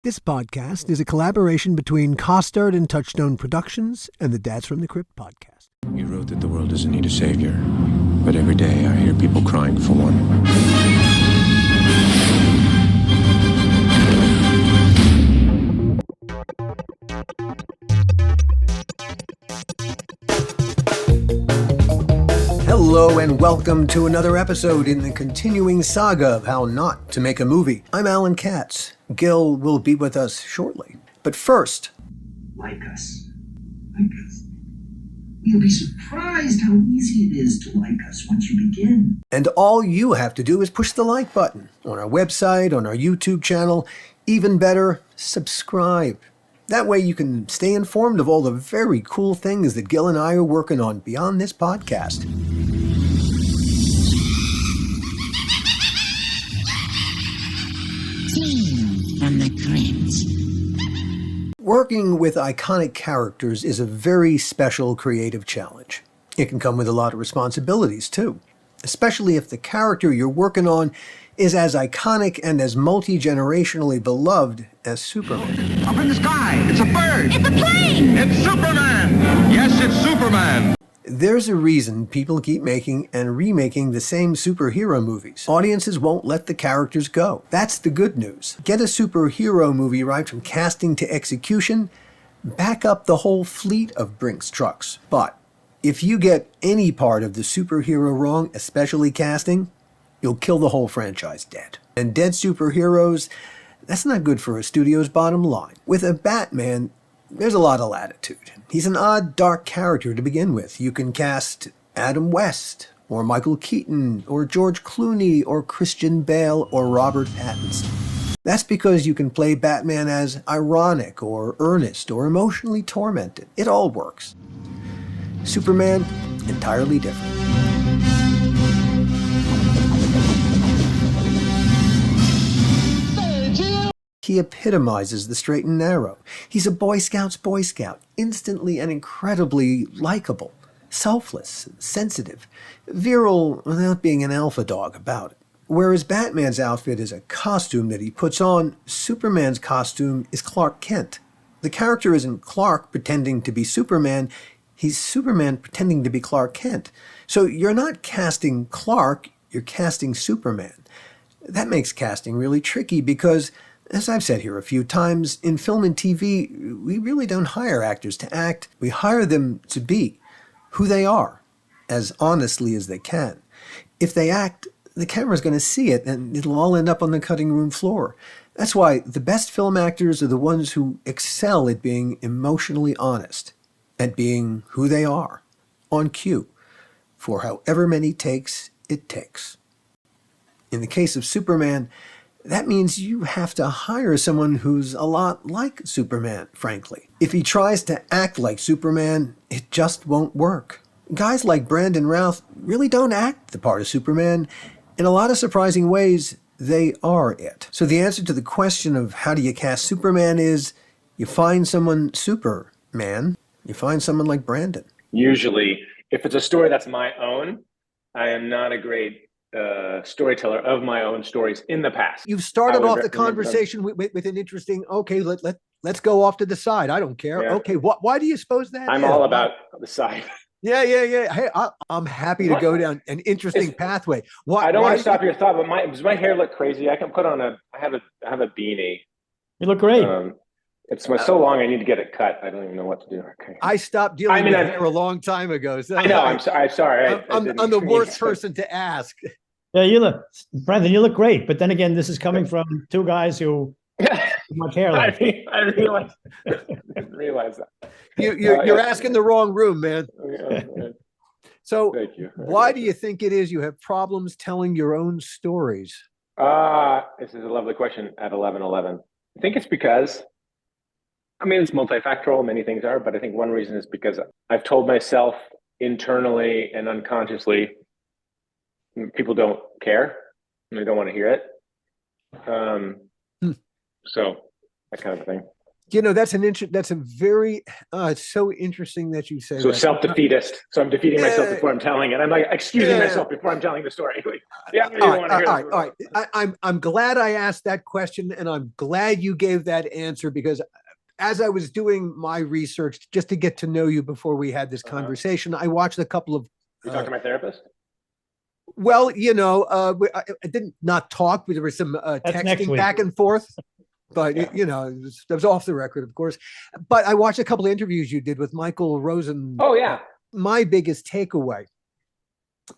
This podcast is a collaboration between Costard and Touchstone Productions and the Dads from the Crypt podcast. You wrote that the world doesn't need a savior, but every day I hear people crying for one. Hello and welcome to another episode in the continuing saga of how not to make a movie. I'm Alan Katz. Gil will be with us shortly. But first... Like us. Like us. You'll be surprised how easy it is to like us once you begin. And all you have to do is push the like button on our website, on our YouTube channel. Even better, subscribe. That way you can stay informed of all the very cool things that Gil and I are working on beyond this podcast. From the crypt. Working with iconic characters is a very special creative challenge. It can come with a lot of responsibilities too, especially if the character you're working on is as iconic and as multi-generationally beloved as Superman. Up in the sky, it's a bird. It's a plane! It's Superman. Yes, it's Superman. There's a reason people keep making and remaking the same superhero movies. Audiences won't let the characters go. That's the good news. Get a superhero movie right from casting to execution, back up the whole fleet of Brinks trucks. But if you get any part of the superhero wrong, especially casting, you'll kill the whole franchise dead. And dead superheroes, that's not good for a studio's bottom line. With a Batman, there's a lot of latitude. He's an odd, dark character to begin with. You can cast Adam West, or Michael Keaton, or George Clooney, or Christian Bale, or Robert Pattinson. That's because you can play Batman as ironic, or earnest, or emotionally tormented. It all works. Superman, entirely different. He epitomizes the straight and narrow. He's a Boy Scout's Boy Scout, instantly and incredibly likable, selfless, sensitive, virile without being an alpha dog about it. Whereas Batman's outfit is a costume that he puts on, Superman's costume is Clark Kent. The character isn't Clark pretending to be Superman, he's Superman pretending to be Clark Kent. So you're not casting Clark, you're casting Superman. That makes casting really tricky because, as I've said here a few times, in film and TV, we really don't hire actors to act. We hire them to be who they are, as honestly as they can. If they act, the camera's going to see it, and it'll all end up on the cutting room floor. That's why the best film actors are the ones who excel at being emotionally honest, at being who they are, on cue, for however many takes it takes. In the case of Superman, that means you have to hire someone who's a lot like Superman, frankly. If he tries to act like Superman, it just won't work. Guys like Brandon Routh really don't act the part of Superman. In a lot of surprising ways, they are it. So the answer to the question of how do you cast Superman is you find someone Superman, you find someone like Brandon. Usually, if it's a story that's my own, I am not a great storyteller of my own stories in the past. You've started off the conversation with an interesting, okay, let's go off to the side. I don't care. Yeah. Okay, why do you suppose that I'm is? all about the side. Yeah. Hey, I'm happy to go down an interesting pathway. I don't want to stop your thought, but does my hair look crazy? I can put on I have a beanie. You look great. It's so long, I need to get it cut. I don't even know what to do. Okay. I stopped dealing with hair a long time ago. So I know. I'm sorry. I'm the worst person to ask. Yeah, you look, Brandon, you look great. But then again, this is coming from two guys who much hair. I didn't realize that. You're asking the wrong room, man. So thank you. Why do you think it is you have problems telling your own stories? This is a lovely question at 11:11. I think it's because, it's multifactorial, many things are, but I think one reason is because I've told myself internally and unconsciously, people don't care and they don't want to hear it. So that kind of thing. You know, that's a very, it's so interesting that you say So that. self-defeatist. So I'm defeating myself Yeah. before I'm telling it. I'm like excusing Yeah. myself before I'm telling the story. Like, yeah, you All don't right, want to hear all this. right, all right. I'm glad I asked that question, and I'm glad you gave that answer, because as I was doing my research just to get to know you before we had this conversation, I watched a couple of. You talk to my therapist? Well, you know, I didn't not talk, but there was some That's next texting week. back and forth. But Yeah. you know, it was off the record, of course. But I watched a couple of interviews you did with Michael Rosen. Oh yeah. My biggest takeaway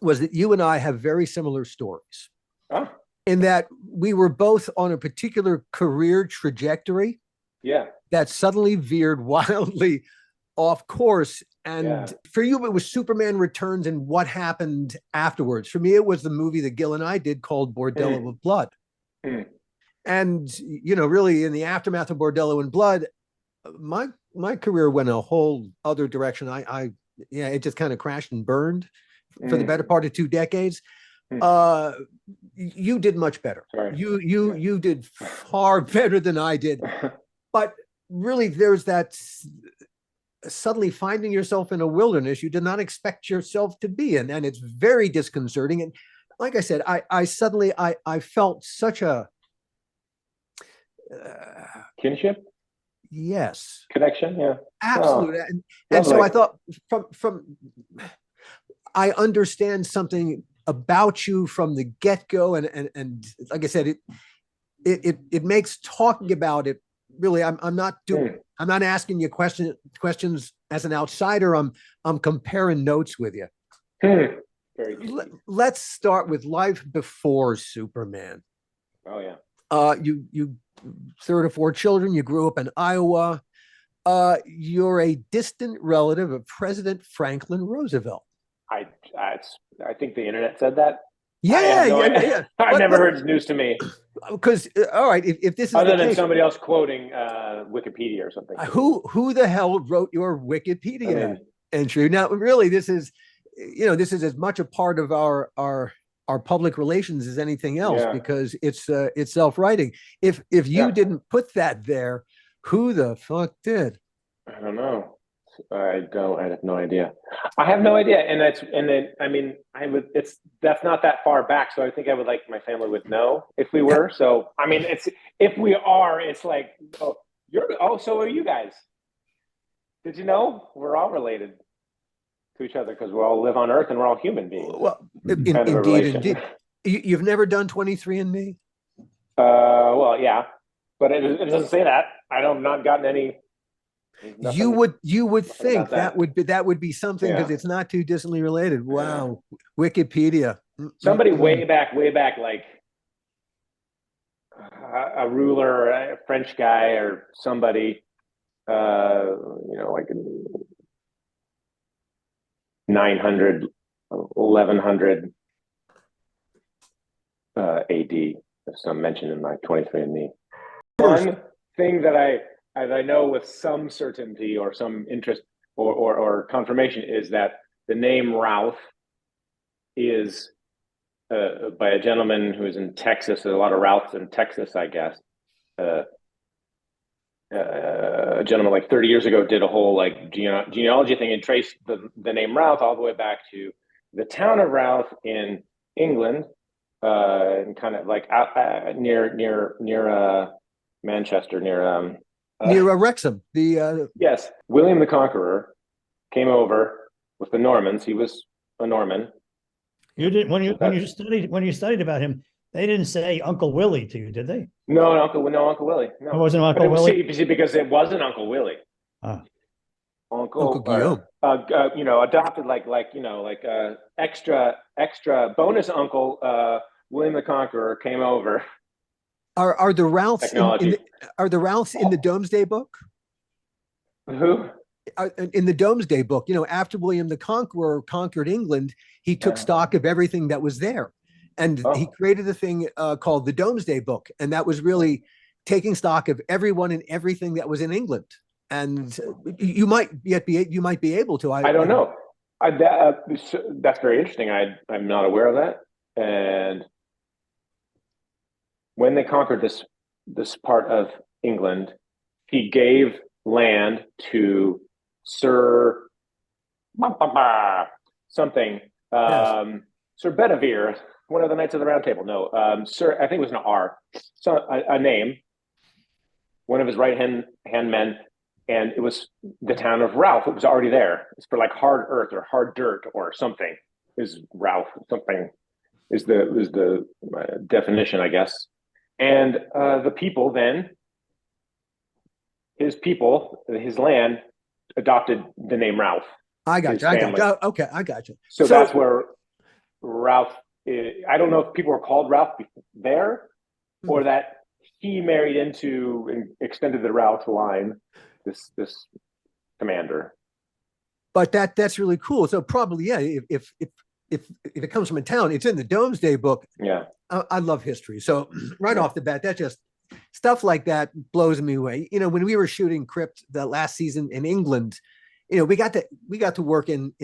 was that you and I have very similar stories, Oh, in that we were both on a particular career trajectory yeah. that suddenly veered wildly off course. And Yeah. for you, it was Superman Returns and what happened afterwards. For me, it was the movie that Gil and I did called Bordello of Blood. Mm. And, you know, really in the aftermath of Bordello and Blood, my career went a whole other direction. Yeah, it just kind of crashed and burned for the better part of 2 decades. You did much better. Sorry. You did far better than I did. But really, there's that suddenly finding yourself in a wilderness you did not expect yourself to be in, and it's very disconcerting. And like I said, I suddenly felt such a Kinship? yes, Connection? Yeah. absolute. Oh, and so lovely. I thought from I understand something about you from the get-go, and like I said, it makes talking about it really. I'm not asking you questions as an outsider. I'm comparing notes with you. Very good. Let's start with life before Superman. Oh yeah. You 3 or 4 children. You grew up in Iowa. You're a distant relative of President Franklin Roosevelt. I think the internet said that. Yeah. I've never heard it's news to me. Because all right, if this is Other the than case, somebody else quoting Wikipedia or something. who the hell wrote your Wikipedia entry? Now, really, this is as much a part of our public relations as anything else, because it's self-writing. If you didn't put that there, who the fuck did? I don't know. I have no idea. I have no idea. That's not that far back. So I think I would like my family would know if we were. So, I mean, if we are, it's like, so are you guys? Did you know we're all related to each other because we all live on Earth and we're all human beings? Well, indeed. You've never done 23andMe? Well, yeah, but it doesn't say that. I've not gotten any. You would think that would be something, because it's not too distantly related. Wow. Wikipedia. Somebody way back, like a ruler, a French guy or somebody, like 900, 1100 AD. There's some mention in my 23andMe. One thing that I know with some certainty or some interest or confirmation is that the name Routh is by a gentleman who is in Texas. There's a lot of Rouths in Texas, I guess. A gentleman like 30 years ago did a whole like genealogy thing and traced the name Routh all the way back to the town of Routh in England, and kind of like out, near Manchester, near Wrexham. Yes, William the Conqueror came over with the Normans. He was a Norman. You did when you studied about him. They didn't say Uncle Willie to you, did they? No, Uncle Willie. No, it wasn't Uncle Willie. Because it wasn't Uncle Willie. Uncle Guillaume. Adopted like extra bonus uncle. William the Conqueror came over. Are the Rouths in the Domesday Book? Who? In the Domesday Book, after William the Conqueror conquered England, he took stock of everything that was there, and he created a thing called the Domesday Book, and that was really taking stock of everyone and everything that was in England. And you might be able to. I don't know. That's very interesting. I'm not aware of that. And when they conquered this part of England, he gave land to Sir something, Sir Bedivere, one of the Knights of the Round Table. No, Sir, I think it was an R, so a name, one of his right-hand men, and it was the town of Ralph. It was already there. It's for like hard earth or hard dirt or something. Is Ralph something? Is the definition, I guess. And the people then, his land adopted the name Ralph. I got you. Okay, I got you. So that's where Ralph I don't know if people were called Ralph there, or that he married into and extended the Ralph line, this commander. But that's really cool. So probably, yeah, if it comes from a town, it's in the Domesday Book. Yeah. I love history. So right off the bat, that just stuff like that blows me away. You know, when we were shooting Crypt the last season in England, you know, we got to work in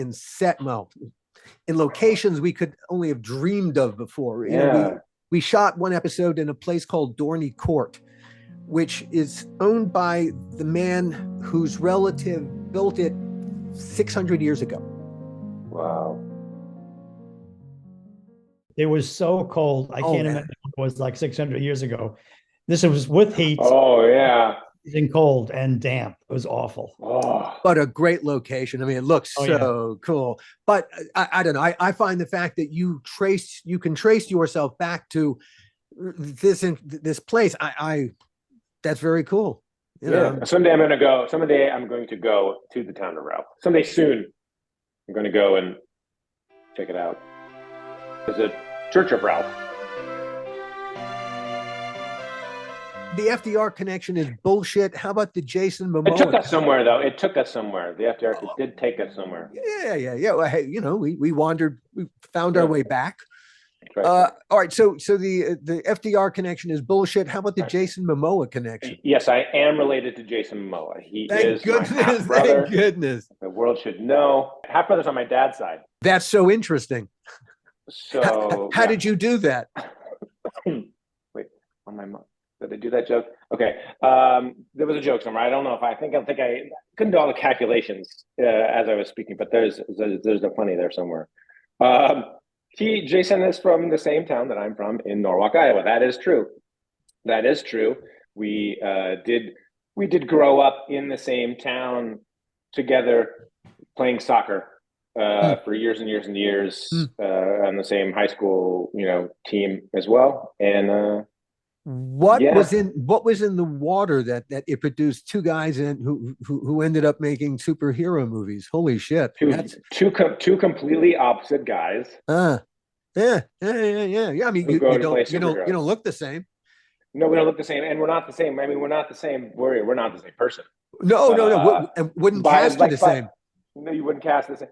locations we could only have dreamed of before. You know, we shot one episode in a place called Dorney Court, which is owned by the man whose relative built it 600 years ago. Wow. It was so cold. I can't imagine it was like 600 years ago. This was with heat. Oh, yeah. And cold and damp. It was awful. Oh. But a great location. I mean, it looks cool. But I don't know. I find the fact that you can trace yourself back to this place. That's very cool. You know? Someday I'm going to go to the town of Ralph. Someday soon, I'm going to go and check it out. There's a Church of Ralph. The FDR connection is bullshit. How about the Jason Momoa? It took us somewhere, though. It took us somewhere. The FDR did take us somewhere. Yeah. Well, hey, you know, we wandered, we found our way back. Right. All right. So the FDR connection is bullshit. How about the Jason Momoa connection? Yes, I am related to Jason Momoa. Thank goodness. Thank goodness. The world should know. Half brothers on my dad's side. That's so interesting. So how did you do that? Wait, on my mom. Did I do that joke? Okay. There was a joke somewhere. I don't know if I couldn't do all the calculations as I was speaking, but there's a funny there somewhere. Jason is from the same town that I'm from in Norwalk, Iowa. That is true. That is true. We did grow up in the same town together, playing soccer for years and years and years on the same high school, team as well. And what was in the water that it produced two guys who ended up making superhero movies? Holy shit! Two completely opposite guys. Yeah. I mean, you don't look the same. No, we don't look the same, and we're not the same. I mean, we're not the same. We're not the same person. No. And wouldn't cast you the same. No, you wouldn't cast the same.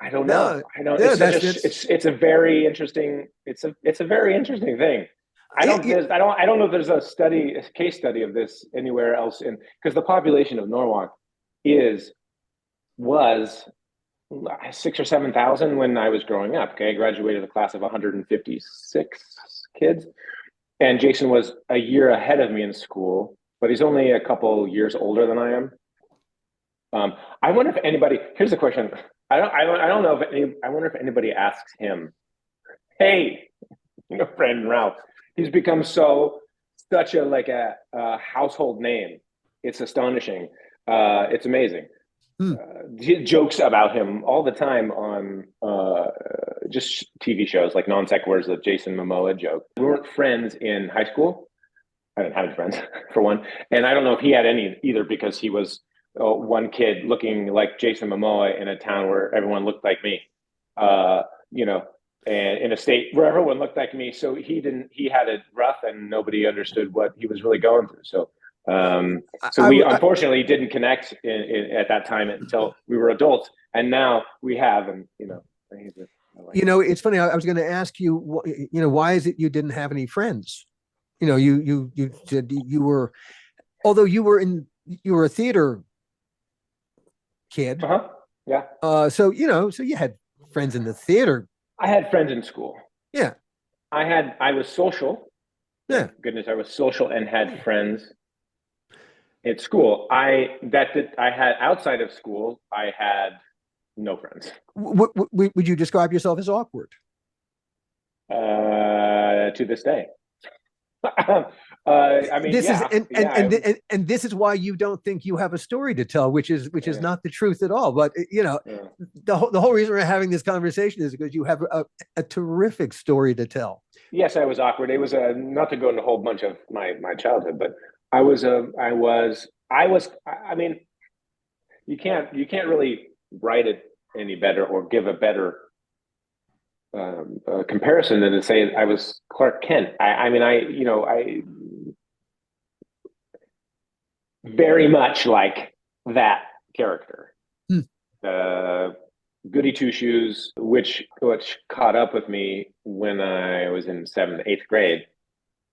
I don't know. I don't. It's a very interesting. It's a very interesting thing. I don't know if there's a case study of this anywhere else because the population of Norwalk was 6,000 or 7,000 when I was growing up. Okay, I graduated a class of 156 kids, and Jason was a year ahead of me in school, but he's only a couple years older than I am. I wonder if anybody. Here's the question. I don't know if I wonder if anybody asks him, "Hey, friend Ralph." He's become such a household name. It's astonishing. It's amazing. Jokes about him all the time on just TV shows like Non Sequiturs, the Jason Momoa joke. We weren't friends in high school. I didn't have any friends for one, and I don't know if he had any either because he was one kid looking like Jason Momoa in a town where everyone looked like me, and in a state where everyone looked like me. So he had it rough and nobody understood what he was really going through. So we unfortunately didn't connect at that time until we were adults, and now we have, and it's funny. I was going to ask you, why is it you didn't have any friends? You said you were, although you were a theater kid. Yeah. So you had friends in the theater. I had friends in school. Yeah. I was social. Yeah. Thank goodness I was social and had friends at school. I had outside of school, I had no friends. Would you describe yourself as awkward? To this day. I mean, This is yeah, yeah, and this is why you don't think you have a story to tell, which is yeah, not the truth at all. But yeah. the whole reason we're having this conversation is because you have a terrific story to tell. Yes, I was awkward. It was not to go into a whole bunch of my childhood, but I was I mean, you can't really write it any better or give a better comparison than to say I was Clark Kent. I mean, I very much like that character. The goody two shoes, which caught up with me when I was in 7th, 8th grade,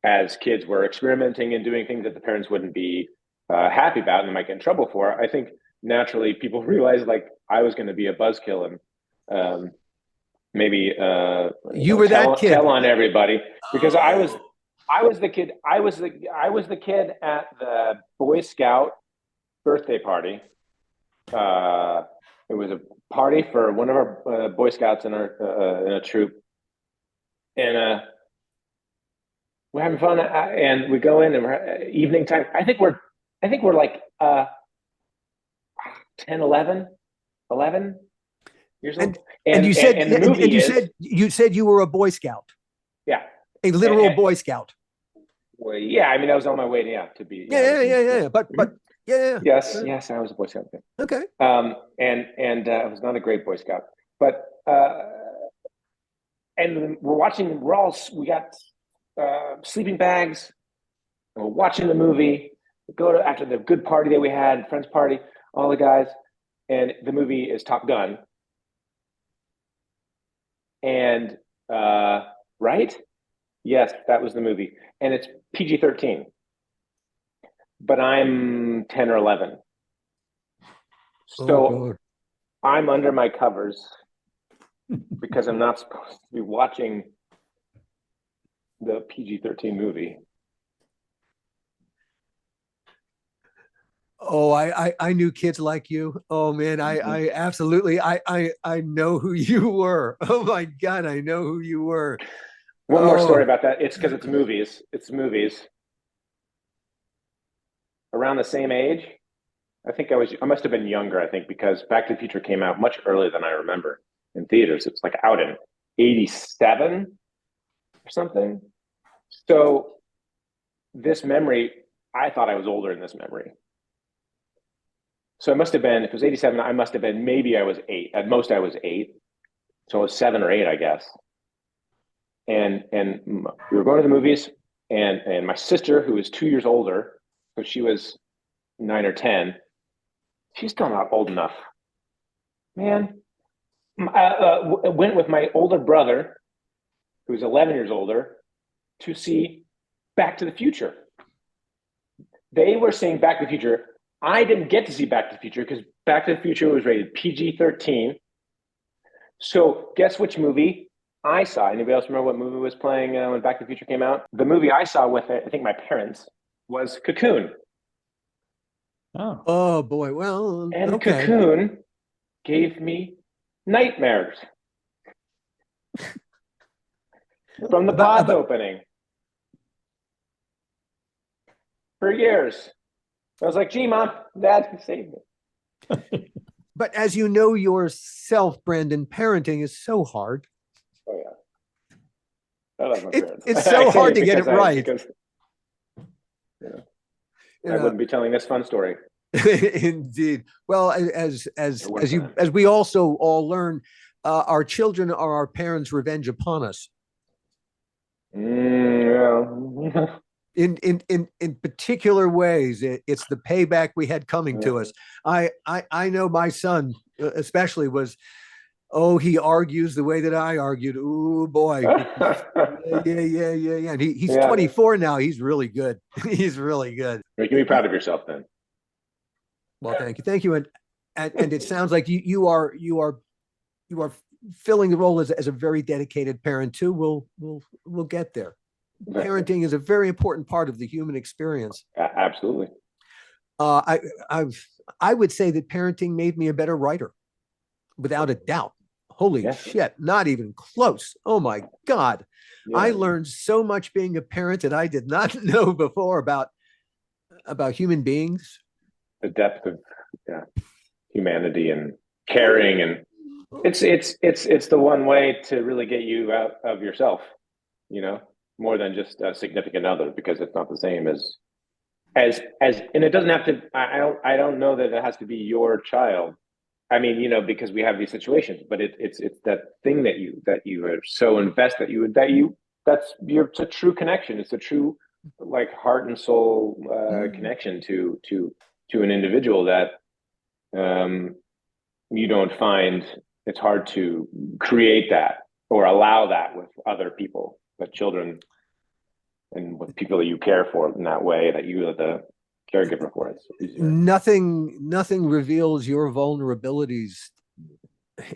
as kids were experimenting and doing things that the parents wouldn't be happy about and might get in trouble for. I think naturally people realized like I was going to be a buzzkill and maybe you were that kid. Tell on everybody because I was the kid. I was the kid at the Boy Scout birthday party. It was a party for one of our Boy Scouts in a troop, and we're having fun. And we go in and we're evening time. I think we're like 10, 11 years old. And you said you were a Boy Scout. Yeah. A literal Boy Scout. Well, yeah, I mean, I was on my way to be. Yeah. But yeah. Yes, I was a Boy Scout. Okay. And I was not a great Boy Scout, but and we got sleeping bags. And we're watching the movie. We go to after the good party that we had, friends party, all the guys, and the movie is Top Gun. And right? Yes, that was the movie. And it's PG-13. But I'm 10 or 11. So I'm under my covers because I'm not supposed to be watching the PG-13 movie. Oh, I knew kids like you. Oh man, I absolutely I know who you were. Oh my God, I know who you were. One more story about that. It's because it's movies. Around the same age. I must have been younger, I think, because Back to the Future came out much earlier than I remember in theaters. It was like out in 87 or something. So this memory, I thought I was older in this memory. So it must have been, if it was 87, I must have been, maybe I was 8. At most I was 8. So I was 7 or 8, I guess. And we were going to the movies, and my sister, who was 2 years older, so she was 9 or 10, she's still not old enough. Man, went with my older brother, who's 11 years older, to see Back to the Future. They were seeing Back to the Future. I didn't get to see Back to the Future because Back to the Future was rated PG-13. So guess which movie I saw? Anybody else remember what movie was playing when Back to the Future came out? The movie I saw with, I think, my parents was Cocoon. Oh boy. Well, and okay. Cocoon gave me nightmares from the pod opening for years. I was like, gee, Mom, Dad, save me. But as you know yourself, Brandon, parenting is so hard. Oh, yeah. I love my parents. It's so hard to get it right. I wouldn't be telling this fun story. Indeed. Well, as we also all learn, our children are our parents' revenge upon us. Yeah. In particular ways, it's the payback we had coming to us. I know my son especially was, he argues the way that I argued. Oh boy. Yeah. And he's 24 now. He's really good. He's really good. You can be proud of yourself then. Well, thank you. And it sounds like you are filling the role as a very dedicated parent too. We'll get there. parenting is a very important part of the human experience. Absolutely. I would say that parenting made me a better writer, without a doubt. Holy shit, not even close. Oh my God. Yeah. I learned so much being a parent that I did not know before about human beings. The depth of humanity and caring, and it's the one way to really get you out of yourself, more than just a significant other, because it's not the same as, and it doesn't have to, I don't know that it has to be your child. I mean, because we have these situations, but it's that thing that you are so invested it's a true connection. It's a true, like, heart and soul connection to an individual that you don't find. It's hard to create that or allow that with other people, with children and with people that you care for in that way, that you are the caregiver for. It's easier. Nothing reveals your vulnerabilities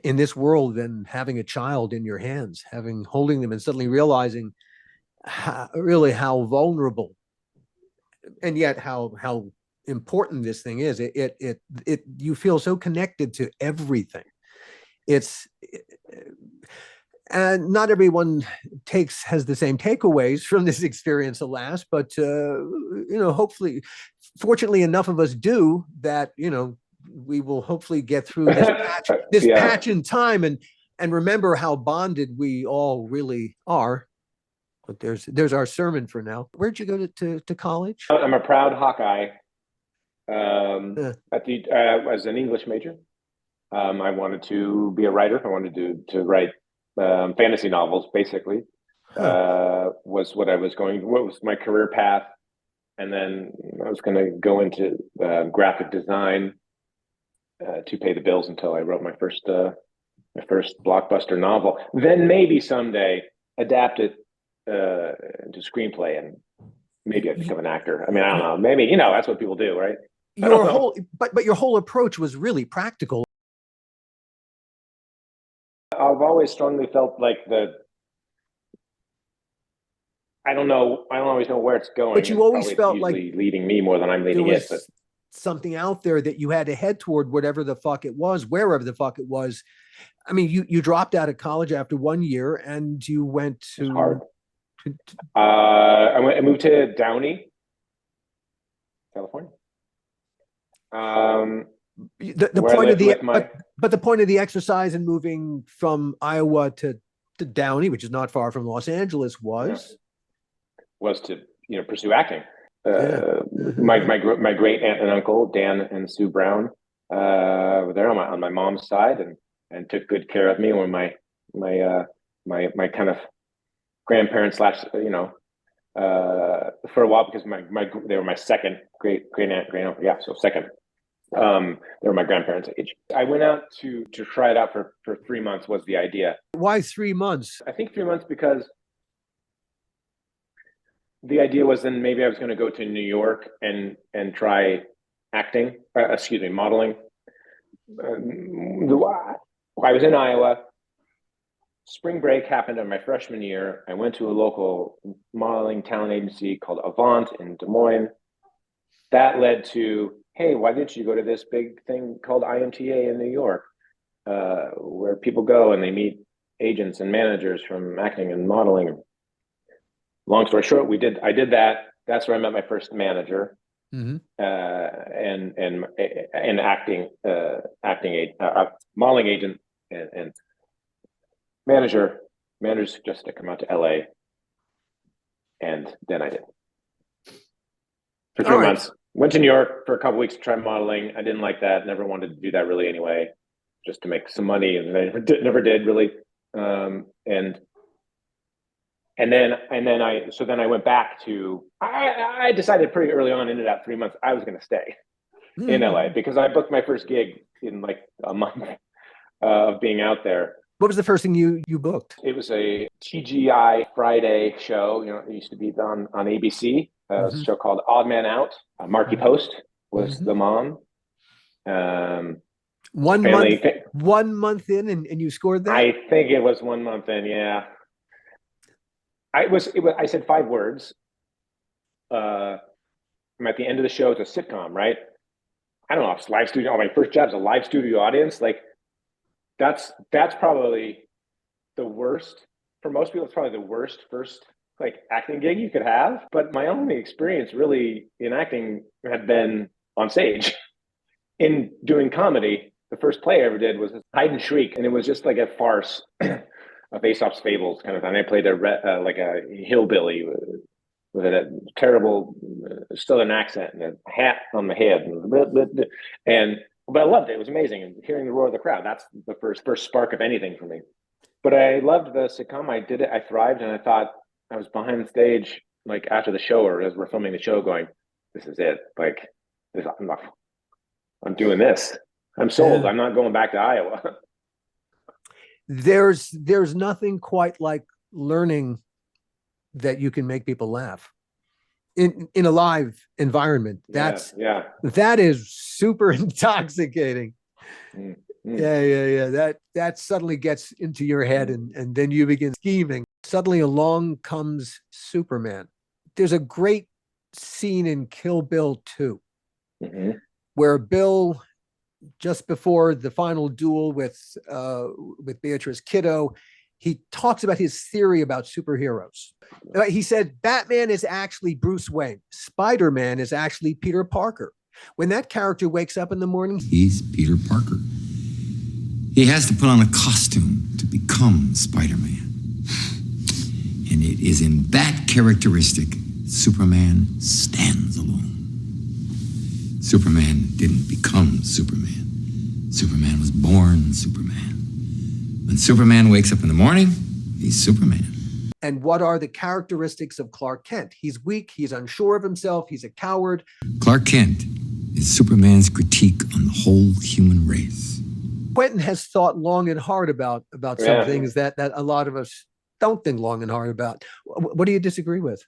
in this world than having a child in your hands, holding them and suddenly realizing how vulnerable, and yet how important this thing is. You feel so connected to everything. And not everyone has the same takeaways from this experience, alas, but hopefully, fortunately, enough of us do that, we will hopefully get through this patch in time and remember how bonded we all really are. But there's our sermon for now. Where'd you go to college? I'm a proud Hawkeye. As an English major, I wanted to be a writer. I wanted to write fantasy novels, basically. Was what was my career path. And then I was going to go into graphic design to pay the bills until I wrote my first blockbuster novel. Then maybe someday adapt it into screenplay, and maybe I'd become an actor. I mean, I don't know. Maybe, that's what people do, right? But your whole approach was really practical. I've always strongly felt like I don't always know where it's going. But you always felt like leading me more than I'm leading it. But something out there that you had to head toward, whatever the fuck it was, wherever the fuck it was. I mean, you dropped out of college after 1 year and you went to. Hard. I moved to Downey, California. The point of the point of the exercise in moving from Iowa to Downey, which is not far from Los Angeles, was to pursue acting. My great aunt and uncle, Dan and Sue Brown, were there on my mom's side and took good care of me when my kind of grandparents / for a while, because they were my second great aunt, great uncle. Yeah, so second. They were my grandparents' age. I went out to try it out for 3 months was the idea. Why 3 months? I think 3 months because the idea was then maybe I was going to go to New York and try modeling. I was in Iowa. Spring break happened in my freshman year. I went to a local modeling talent agency called Avant in Des Moines. That led to, hey, why didn't you go to this big thing called IMTA in New York, where people go and they meet agents and managers from acting and modeling. Long story short, I did that. That's where I met my first manager, and modeling agent and manager suggested I come out to LA, and then I did for 3 months. Went to New York for a couple weeks to try modeling. I didn't like that. Never wanted to do that really anyway, just to make some money, and I never did really. And then I went back to. I decided pretty early on into that 3 months I was going to stay in LA, because I booked my first gig in like a month of being out there. What was the first thing you booked? It was a TGI Friday show. It used to be on ABC. It was a show called Odd Man Out. Marky Post was the mom. 1 month in, and you scored that? I think it was 1 month in, yeah. I said 5 words. I'm at the end of the show. It's a sitcom, right? I don't know if it's live studio. My first job's a live studio audience. Like that's probably the worst for most people. It's probably the worst first like acting gig you could have. But my only experience really in acting had been on stage. In doing comedy, the first play I ever did was Hide and Shriek, and it was just like a farce of Aesop's Fables kind of thing. I played like a hillbilly with a terrible Southern accent and a hat on the head, but I loved it. It was amazing, and hearing the roar of the crowd, that's the first spark of anything for me. But I loved the sitcom. I did it. I thrived, and I thought I was behind the stage, like after the show or as we're filming the show, going, "This is it. Like, I'm doing this. I'm sold. I'm not going back to Iowa." There's nothing quite like learning that you can make people laugh in a live environment. That is super intoxicating. Yeah. That suddenly gets into your head, and then you begin scheming. Suddenly along comes Superman. There's a great scene in Kill Bill 2 where Bill, just before the final duel with Beatrice Kiddo, he talks about his theory about superheroes. He said Batman is actually Bruce Wayne. Spider-Man is actually Peter Parker. When that character wakes up in the morning, he's Peter Parker. He has to put on a costume to become Spider-Man. And it is in that characteristic Superman stands alone. Superman didn't become Superman. Superman was born Superman. When Superman wakes up in the morning, he's Superman. And what are the characteristics of Clark Kent? He's weak, he's unsure of himself, he's a coward. Clark Kent is Superman's critique on the whole human race. Quentin has thought long and hard about some things that a lot of us don't think long and hard about. What do you disagree with?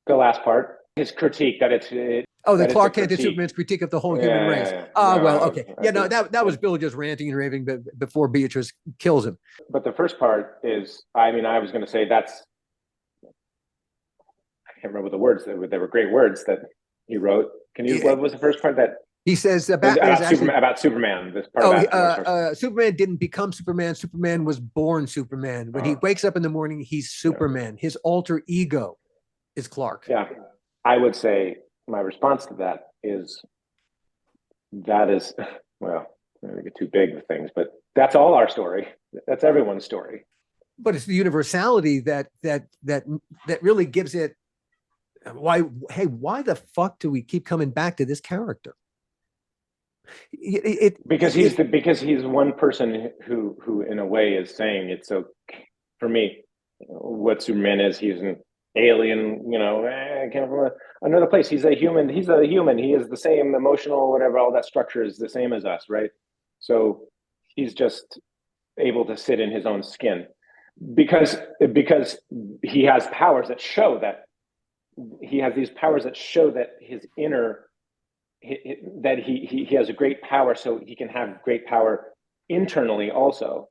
The last part, his critique that it's. The Clark Kent is Superman's critique of the whole human race. Okay. That was Bill just ranting and raving before Beatrice kills him. But the first part is, I was going to say I can't remember the words. They were great words that he wrote. What was the first part that? He says about Superman. This part Superman didn't become Superman. Superman was born Superman. When he wakes up in the morning, he's Superman. Yeah. His alter ego is Clark. Yeah, I would say my response to that is well, I don't get too big with things, but that's all our story. That's everyone's story. But it's the universality that really gives it. Why the fuck do we keep coming back to this character? Because he's one person who in a way is saying it's so. For me, what Superman is, he's an alien. Came from another place. He's a human. He is the same emotional, whatever. All that structure is the same as us, right? So he's just able to sit in his own skin because he has powers that show that he has these powers that show that his inner. That he has a great power, so he can have great power internally also,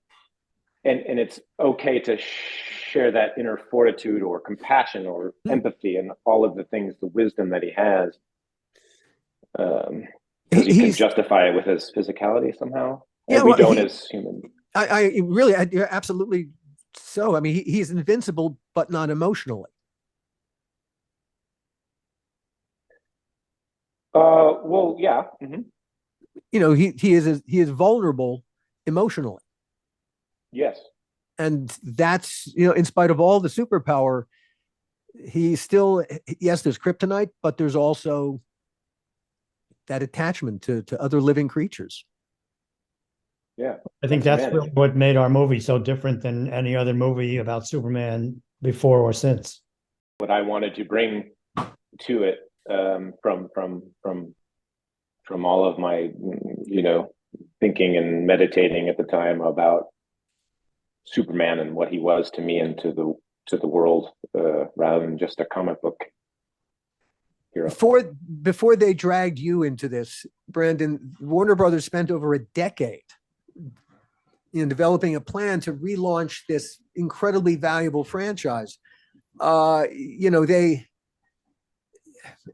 and it's okay to share that inner fortitude or compassion or empathy and all of the things, the wisdom that he has, because he can justify it with his physicality somehow. We don't as human. I really, absolutely. So he's invincible, but not emotionally. Well, yeah. Mm-hmm. He is vulnerable emotionally. Yes. And that's, in spite of all the superpower, he's still, yes, there's kryptonite, but there's also that attachment to other living creatures. Yeah. I think that's really what made our movie so different than any other movie about Superman before or since. What I wanted to bring to it, from all of my thinking and meditating at the time about Superman and what he was to me and to the world, rather than just a comic book hero. Before they dragged you into this, Brandon, Warner Brothers spent over a decade in developing a plan to relaunch this incredibly valuable franchise. you know, they,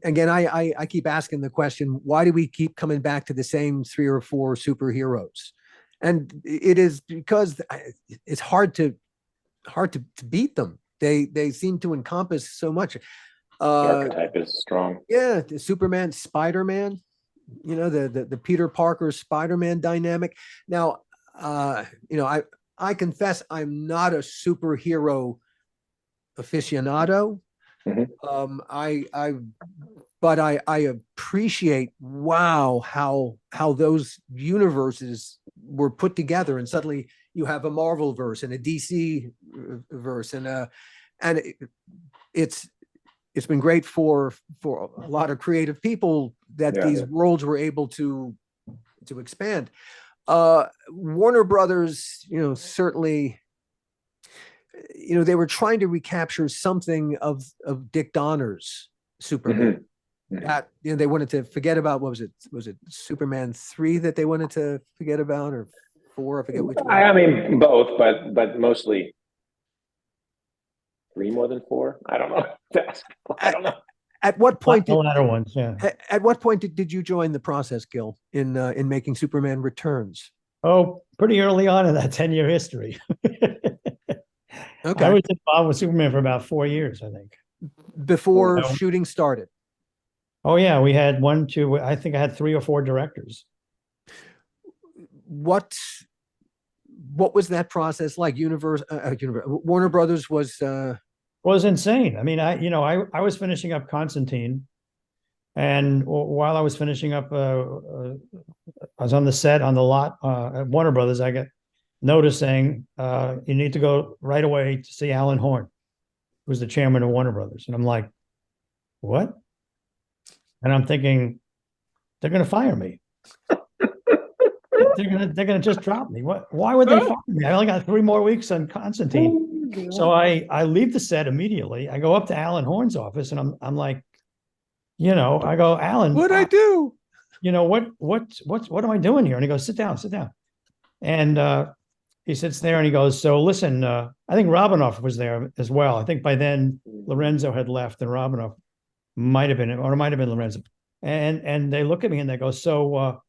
again, I keep asking the question, why do we keep coming back to the same 3 or 4 superheroes? And it is because it's hard to beat them. They seem to encompass so much. The archetype is strong. Yeah, the Superman, Spider-Man, you know, the Peter Parker Spider-Man dynamic. Now, you know, I confess I'm not a superhero aficionado. Mm-hmm. But I appreciate, wow, how those universes were put together, and suddenly you have a Marvel verse and a DC verse, and it's been great for a lot of creative people that these worlds were able to expand. Warner Brothers, you know, certainly, you know, they were trying to recapture something of Dick Donner's Superman. Mm-hmm. That, you know, they wanted to forget about, what was it Superman 3 that they wanted to forget about, or 4? I forget which one. I mean, both, but mostly 3 more than 4. I don't know. I don't know. At what point The latter ones, yeah. At what point did you join the process, Gil, in making Superman Returns? Oh, pretty early on in that 10-year history. Okay. I was involved with Superman for about 4 years, I think. Before shooting started. Oh yeah, we had I think I had 3 or 4 directors. What was that process like? Warner Brothers was insane. I mean, I was finishing up Constantine, and while I was finishing up, I was on the set on the lot at Warner Brothers. I got notice saying, you need to go right away to see Alan Horn, who's the chairman of Warner Brothers. And I'm like, what? And I'm thinking, they're going to fire me. they're gonna just drop me. Why would they fire me? I only got 3 more weeks on Constantine. So I leave the set immediately. I go up to Alan Horn's office, and I'm like, you know, I go, Alan, what'd I do? You know, what am I doing here? And he goes, sit down. And he sits there and he goes, so listen, I think Robinoff was there as well. I think by then Lorenzo had left, and Robinoff might have been, or it might have been Lorenzo. And they look at me and they go, so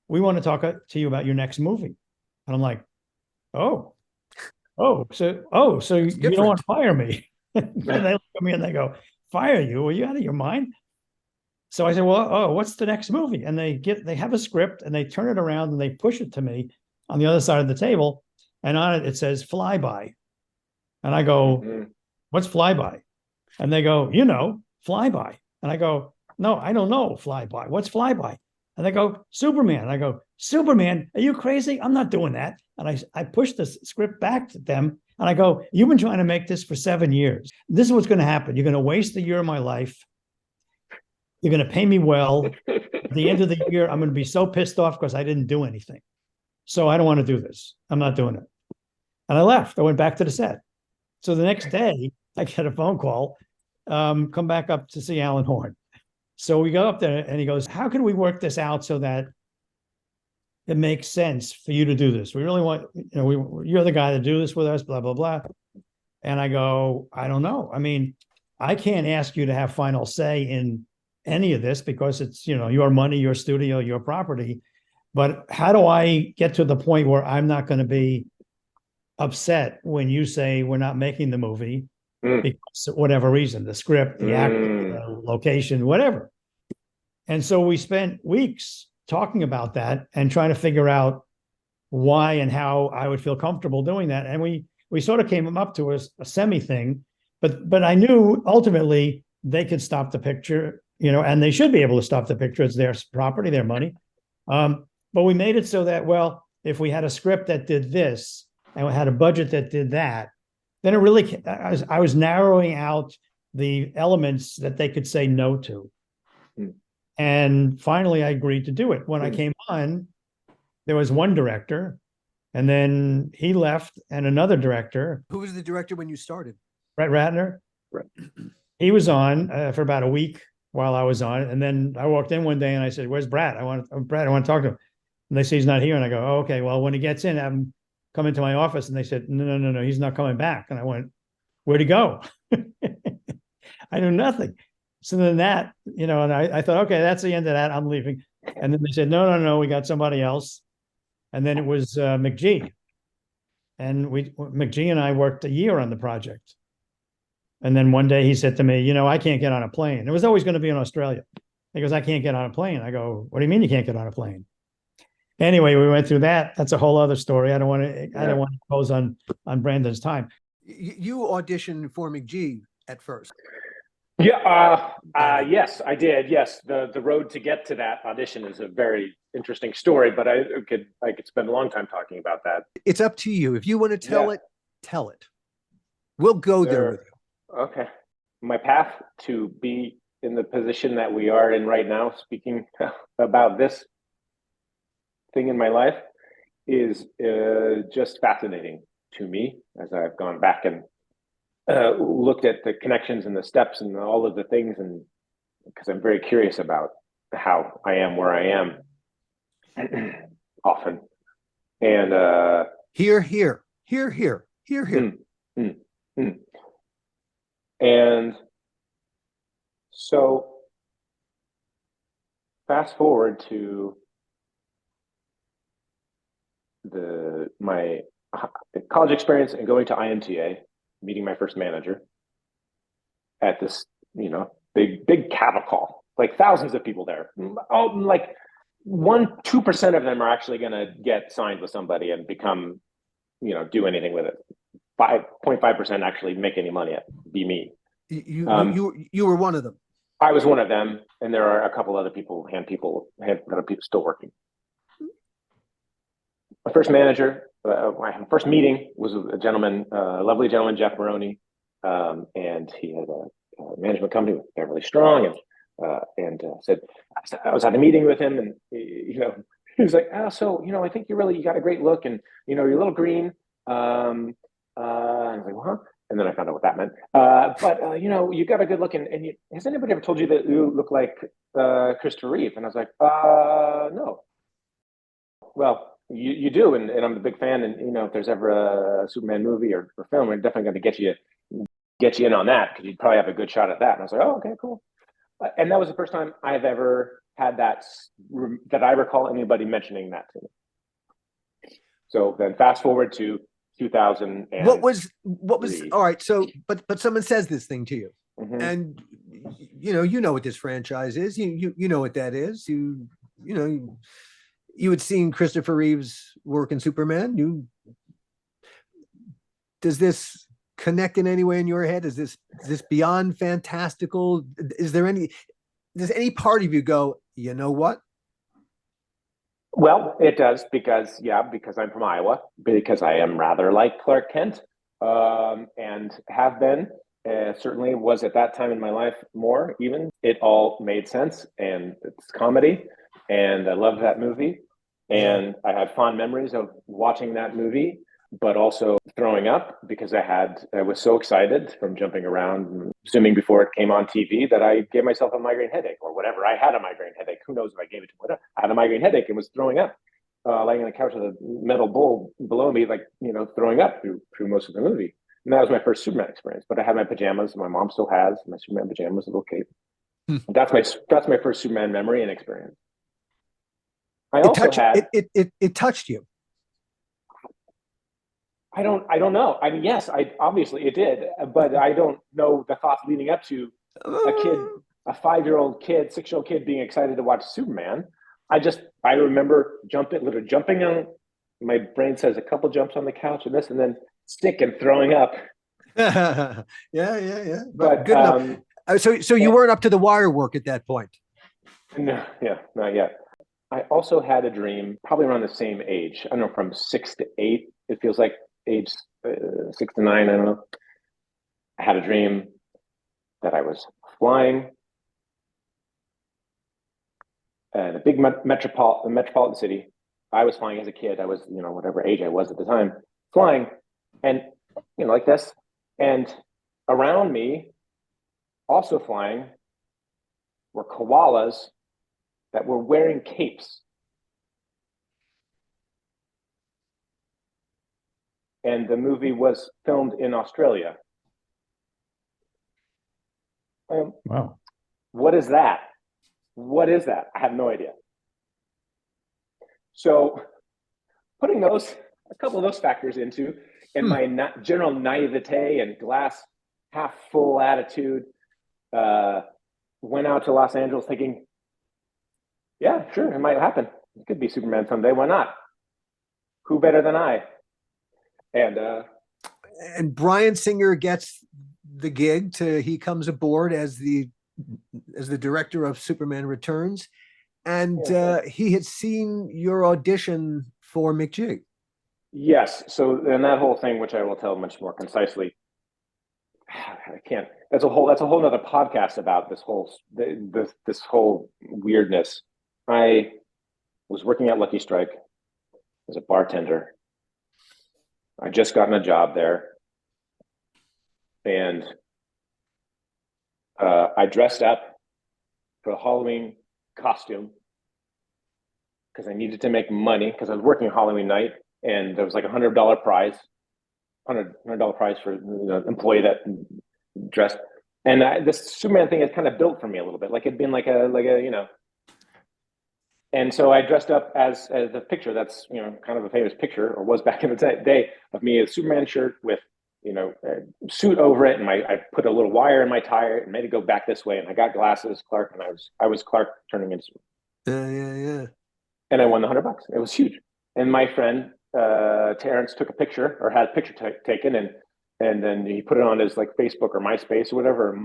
we want to talk to you about your next movie. And I'm like, so you don't want to fire me? And they look at me and they go, fire you? Are you out of your mind? So I said, well, what's the next movie? And they have a script, and they turn it around and they push it to me on the other side of the table, and on it says Flyby. And I go, what's Flyby? And they go, you know, Flyby. And I go, no, I don't know Flyby. What's Flyby? And they go, Superman. And I go, Superman? Are you crazy? I'm not doing that. And I push the script back to them, and I go, you've been trying to make this for 7 years. This is what's going to happen. You're going to waste a year of my life. You're going to pay me well. At the end of the year, I'm going to be so pissed off because I didn't do anything. So I don't want to do this. I'm not doing it. And I left. I went back to the set. So the next day, I get a phone call, come back up to see Alan Horn. So we go up there, and he goes, how can we work this out so that it makes sense for you to do this? We really want, you know, you're the guy to do this with us, blah, blah, blah. And I go, I don't know. I mean, I can't ask you to have final say in any of this because it's, you know, your money, your studio, your property. But how do I get to the point where I'm not going to be upset when you say we're not making the movie because of whatever reason, the script, the actor, the location, whatever. And so we spent weeks talking about that and trying to figure out why and how I would feel comfortable doing that. And we sort of came up to a semi thing, but I knew ultimately they could stop the picture, you know, and they should be able to stop the picture. It's their property, their money. But we made it so that, well, if we had a script that did this and we had a budget that did that, then it really, I was narrowing out the elements that they could say no to. And finally, I agreed to do it. When I came on, there was one director, and then he left, and another director. Who was the director when you started? Brett Ratner. Right. He was on for about a week while I was on it. And then I walked in one day and I said, where's Brad? I want to talk to him. And they say he's not here. And I go, oh, okay, well, when he gets in, have him come into my office. And they said, no, he's not coming back. And I went, where'd he go? I knew nothing. So then that, and I thought, okay, that's the end of that. I'm leaving. And then they said, no, we got somebody else. And then it was McGee. And McGee and I worked a year on the project. And then one day he said to me, I can't get on a plane. It was always going to be in Australia. He goes, I can't get on a plane. I go, what do you mean you can't get on a plane? Anyway, we went through that. That's a whole other story. I don't want to impose on Brandon's time. You auditioned for McGee at first. Yeah. Yes, I did. Yes. The road to get to that audition is a very interesting story, but I could spend a long time talking about that. It's up to you. If you want to tell it, tell it. We'll go there with you. Okay. My path to be in the position that we are in right now, speaking about this thing in my life, is just fascinating to me as I've gone back and looked at the connections and the steps and all of the things, and because I'm very curious about how I am where I am often. And here. And so fast forward to my college experience and going to IMTA, meeting my first manager at this, big cattle call, like thousands of people there. Oh, like 2% of them are actually going to get signed with somebody and become, do anything with it. 5.5% actually make any money at be me. You were one of them. I was one of them, and there are a couple other people, handful of people still working. My first manager, my first meeting was a gentleman, a lovely gentleman, Jeff Maroney, and he had a management company with Beverly Strong, and said I was at a meeting with him, and he was like, "Oh, so I think you got a great look, and you're a little green." And I was like, "Well, huh?" And then I found out what that meant. But you got a good look, and has anybody ever told you that you look like Christopher Reeve? And I was like, no. Well, you do, and I'm a big fan. And if there's ever a Superman movie or film, we're definitely going to get you in on that, because you'd probably have a good shot at that. And I was like, oh, okay, cool. And that was the first time I've ever had that I recall anybody mentioning that to me. So then fast forward to 2000. What was all right? So, but someone says this thing to you, and you know what this franchise is. You know what that is. You had seen Christopher Reeve's work in Superman. Does this connect in any way in your head? Is this beyond fantastical? Does any part of you go, you know what? Well, it does, because I'm from Iowa, because I am rather like Clark Kent, and have been, certainly was at that time in my life more even. It all made sense, and it's comedy, and I love that movie. And I have fond memories of watching that movie, but also throwing up, because I was so excited from jumping around and swimming before it came on TV that I gave myself a migraine headache or whatever. I had a migraine headache. Who knows if I gave it to whatever. I had a migraine headache and was throwing up, laying on the couch with a metal bowl below me, throwing up through most of the movie. And that was my first Superman experience. But I had my pajamas, and my mom still has my Superman pajamas, a little cape. That's my first Superman memory and experience. It touched you. I don't know. I mean, yes, obviously it did, but I don't know the thoughts leading up to a 5-year-old kid, 6-year-old kid being excited to watch Superman. I remember jumping on. My brain says a couple jumps on the couch and then stick and throwing up. Yeah. But good enough. So you weren't up to the wire work at that point. No, not yet. I also had a dream, probably around the same age. I don't know, from 6 to 8. It feels like age 6 to 9. I don't know. I had a dream that I was flying in a big metropolitan city. I was flying as a kid. I was, whatever age I was at the time, flying, and like this. And around me, also flying, were koalas that were wearing capes. And the movie was filmed in Australia. Wow. What is that? What is that? I have no idea. So putting a couple of those factors into, and my general naivete and glass half full attitude, went out to Los Angeles thinking, yeah, sure, it might happen. It could be Superman someday. Why not? Who better than I? And Bryan Singer gets the gig. He comes aboard as the director of Superman Returns, and he had seen your audition for McG. Yes. So, and that whole thing, which I will tell much more concisely, I can't. That's a whole other podcast about this whole weirdness. I was working at Lucky Strike as a bartender. I just gotten a job there, and I dressed up for a Halloween costume because I needed to make money because I was working Halloween night, and there was like $100 prize, $100 prize for the employee that dressed. And this Superman thing has kind of built for me a little bit, like it'd been like a And so I dressed up as the picture that's kind of a famous picture, or was back in the day, of me, a Superman shirt with a suit over it, and I put a little wire in my tire and made it go back this way, and I got glasses, Clark, and I was Clark turning into Superman. Yeah. And I won the $100. It was huge. And my friend Terrence took a picture, or had a picture taken, and then he put it on his like Facebook or MySpace or whatever,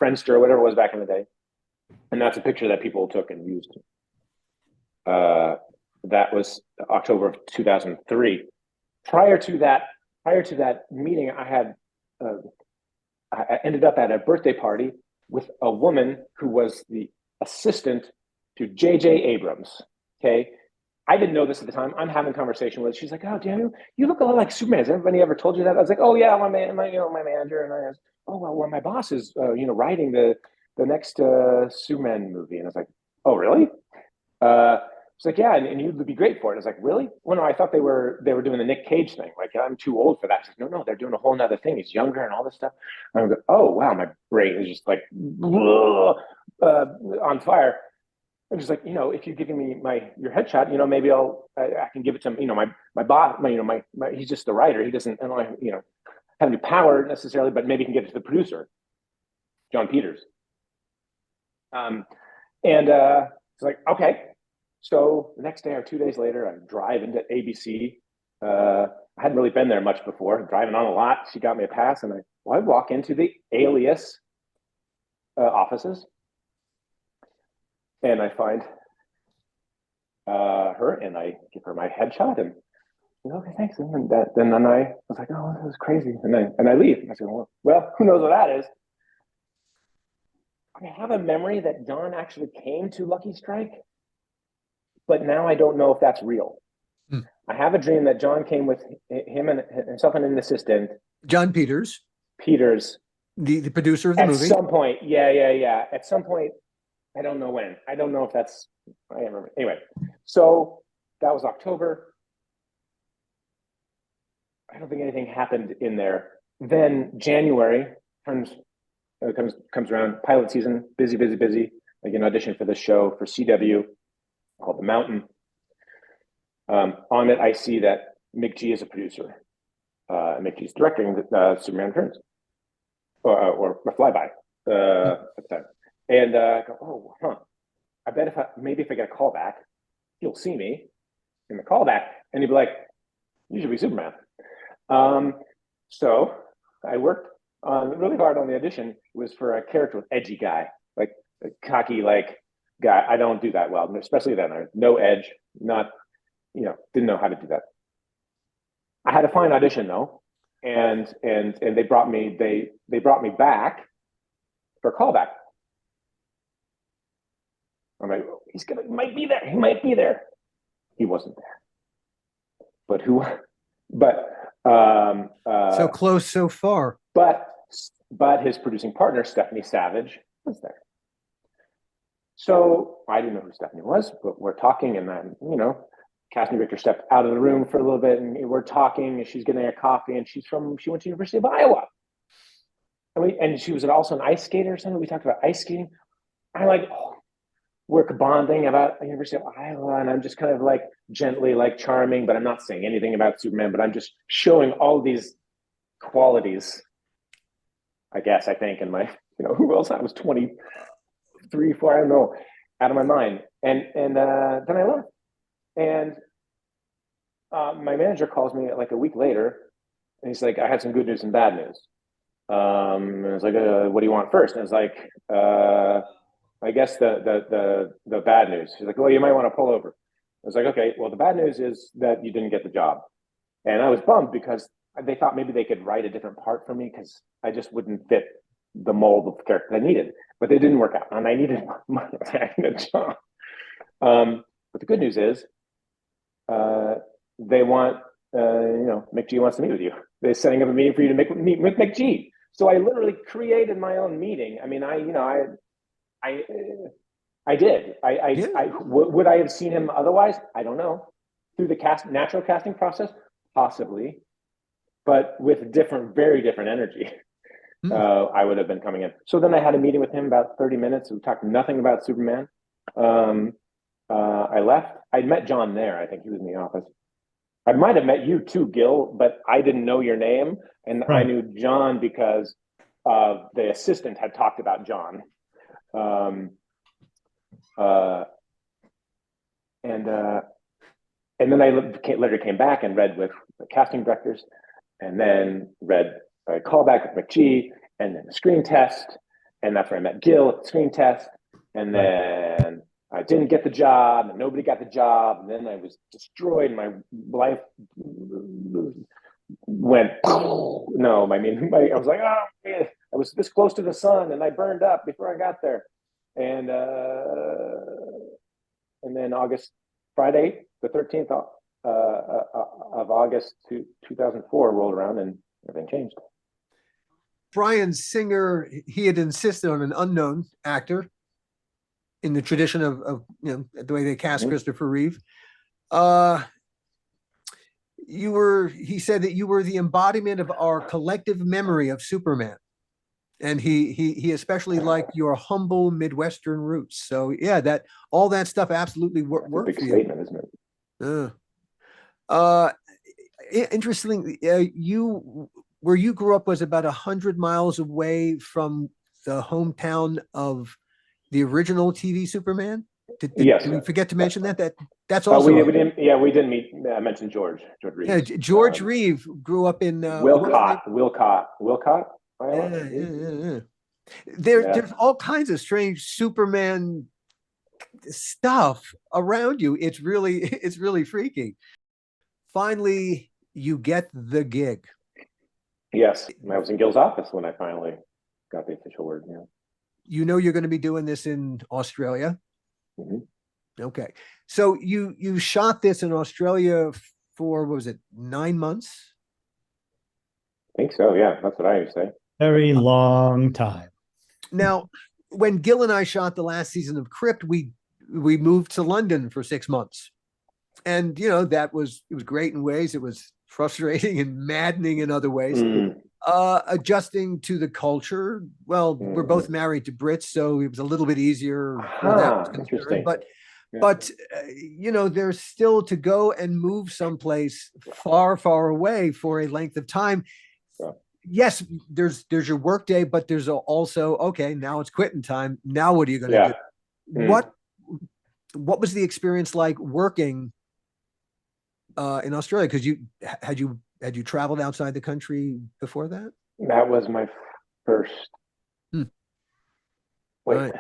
Friendster or whatever it was back in the day. And that's a picture that people took and used. That was October of 2003. Prior to that meeting, I ended up at a birthday party with a woman who was the assistant to J.J. Abrams. Okay, I didn't know this at the time. I'm having a conversation with her. She's like, "Oh, Daniel, you look a lot like Superman. Has everybody ever told you that?" I was like, "Oh yeah, my manager." And I was, "Oh well, my boss is writing the next Superman movie." And I was like, "Oh really?" It's like, "Yeah, and you'd be great for it." I was like, "Really?" Well, no, I thought they were doing the Nick Cage thing. Like, I'm too old for that. She's like, no, they're doing a whole nother thing. He's younger and all this stuff. And I go, "Oh wow," my brain is just like on fire. I'm just like, if you're giving me your headshot, maybe I can give it to him. My boss, he's just the writer. He doesn't, I don't have any power necessarily, but maybe he can get it to the producer, John Peters. It's like, okay. So the next day or 2 days later, I drive into ABC. I hadn't really been there much before. Driving on a lot, she got me a pass, and I walk into the Alias offices, and I find her, and I give her my headshot, and okay, thanks. And then I was like, "Oh, this is crazy," and I leave. And I said, "Well, who knows what that is?" I have a memory that John actually came to Lucky Strike, but now I don't know if that's real. I have a dream that John came with himself and an assistant. John Peters, the producer of the movie. At some point, yeah. At some point, I don't know when. I don't know if that's. I don't remember. Anyway, so that was October. I don't think anything happened in there. Then January comes around. Pilot season, busy. Like an audition for this show for CW called The Mountain. On it, I see that McG is a producer. McG's directing Superman Returns, or Flyby at the time. And I go, "Oh, huh. I bet if I get a call back, he'll see me in the callback, and he'll be like, 'You should be Superman.'" So I worked really hard on the audition. It was for a character with edgy guy, like a cocky guy. I don't do that well, especially then. No edge, not didn't know how to do that. I had a fine audition though, and they brought me back for a callback. I'm like, he might be there. He might be there. He wasn't there. But who? But so close, so far. But his producing partner, Stephanie Savage, was there. So I didn't know who Stephanie was, but we're talking, and then casting director stepped out of the room for a little bit, and we're talking, and she's getting a coffee, and she went to University of Iowa. and she was also an ice skater or something. We talked about ice skating. I like work bonding about University of Iowa, and I'm just kind of like gently like charming, but I'm not saying anything about Superman, but I'm just showing all these qualities, I guess, I think, in my, who else? I was 23, 4, I don't know, out of my mind. And then I left. And my manager calls me like a week later, and he's like, I had some good news and bad news. And I was like, what do you want first? And I was like, I guess the bad news. She's like, well, you might want to pull over. I was like, okay, well, the bad news is that you didn't get the job. And I was bummed because they thought maybe they could write a different part for me because I just wouldn't fit the mold of the character I needed. But they didn't work out, and I needed a job. But the good news is they want, McG wants to meet with you. They're setting up a meeting for you to meet with McG. So I literally created my own meeting. I mean, I did. Would I have seen him otherwise? I don't know. Through the natural casting process, possibly, but with very different energy. I would have been coming in. So then I had a meeting with him about 30 minutes. We talked nothing about Superman. I left. I'd met John there. I think he was in the office. I might have met you too, Gil, but I didn't know your name. And right. I knew John because the assistant had talked about John. And then I later came back and read with the casting directors, and then read a callback with McG, and then the screen test, and that's where I met Gil at the screen test, and then I didn't get the job, and nobody got the job, and then I was destroyed, and my life went, no, I was like, oh, man. I was this close to the sun, and I burned up before I got there. And then Friday, the 13th of August 2004 rolled around, and everything changed. Bryan Singer, he had insisted on an unknown actor in the tradition of the way they cast Christopher Reeve. He said that you were the embodiment of our collective memory of Superman. And he especially liked your humble Midwestern roots. So yeah, all that stuff absolutely worked for you. Big statement, isn't it? Interestingly, where you grew up was about 100 miles away from the hometown of the original TV Superman. Yes. Did we forget to mention that? That's also we didn't. Yeah, we didn't meet. I mentioned George Reeve. Yeah, George Reeve grew up in Wilcott. Yeah. There's all kinds of strange Superman stuff around you. It's really freaky. Finally, you get the gig. Yes, I was in Gil's office when I finally got the official word. Yeah. You're going to be doing this in Australia. Okay, so you shot this in Australia for, what was it, 9 months? I think so. Yeah, that's what I used to say. Very long time. Now, when Gil and I shot the last season of Crypt, we moved to London for 6 months, and it was great in ways. It was frustrating and maddening in other ways. Adjusting to the culture. Well, we're both married to Brits, so it was a little bit easier. Interesting. But there's still to go and move someplace far, far away for a length of time. Yeah. Yes, there's your work day, but there's also, okay, now it's quitting time. Now what are you going to do? What was the experience like working in Australia? Because had you traveled outside the country before that? That was my first. Wait,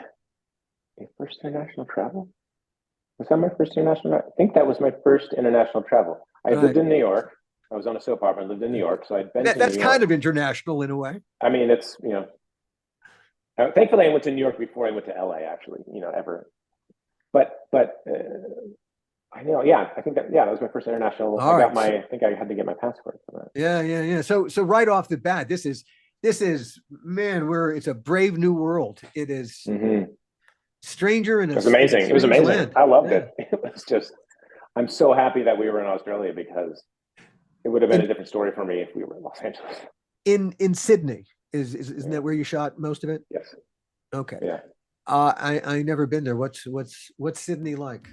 first international travel? Was that my first international? I think that was my first international travel. I lived in New York. I was on a soap opera and lived in New York, so I'd been. That's kind of international in a way. I mean, it's thankfully I went to New York before I went to LA. Actually, ever. But I know, I think that was my first international. I think I had to get my passport for that. Yeah. So right off the bat, this is man, it's a brave new world. It is stranger and it was amazing. It was amazing. Land. I loved it. It was just, I'm so happy that we were in Australia, because it would have been a different story for me if we were in Los Angeles. In Sydney. Isn't that where you shot most of it? Yes. Okay. Yeah. I never been there. What's Sydney like?